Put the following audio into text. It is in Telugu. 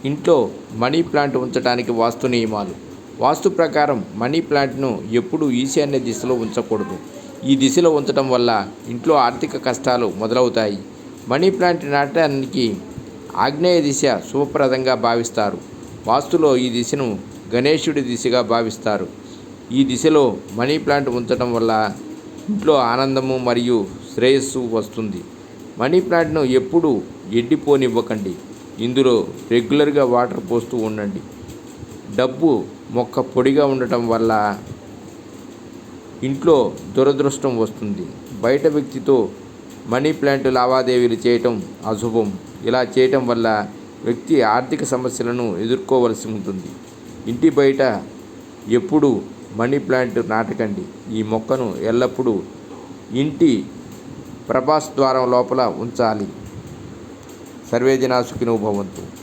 ఇంట్లో మనీ ప్లాంట్ ఉంచడానికి వాస్తు నియమాలు. వాస్తు ప్రకారం మనీ ప్లాంట్ను ఎప్పుడూ ఈశాన్య దిశలో ఉంచకూడదు. ఈ దిశలో ఉంచడం వల్ల ఇంట్లో ఆర్థిక కష్టాలు మొదలవుతాయి. మనీ ప్లాంట్ నాటడానికి ఆగ్నేయ దిశ శుభప్రదంగా భావిస్తారు. వాస్తులో ఈ దిశను గణేశుడి దిశగా భావిస్తారు. ఈ దిశలో మనీ ప్లాంట్ ఉంచడం వల్ల ఇంట్లో ఆనందము మరియు శ్రేయస్సు వస్తుంది. మనీ ప్లాంట్ను ఎప్పుడూ ఎండిపోనివ్వకండి. ఇందులో రెగ్యులర్గా వాటర్ పోస్తూ ఉండండి. డబ్బు మొక్క పొడిగా ఉండటం వల్ల ఇంట్లో దురదృష్టం వస్తుంది. బయట వ్యక్తితో మనీ ప్లాంట్ లావాదేవీలు చేయటం అశుభం. ఇలా చేయటం వల్ల వ్యక్తి ఆర్థిక సమస్యలను ఎదుర్కోవలసి ఉంటుంది. ఇంటి బయట ఎప్పుడూ మనీ ప్లాంట్ నాటకండి. ఈ మొక్కను ఎల్లప్పుడూ ఇంటి ప్రభాస్ ద్వారం లోపల ఉంచాలి. సర్వే జనా సుఖినో భవంతు.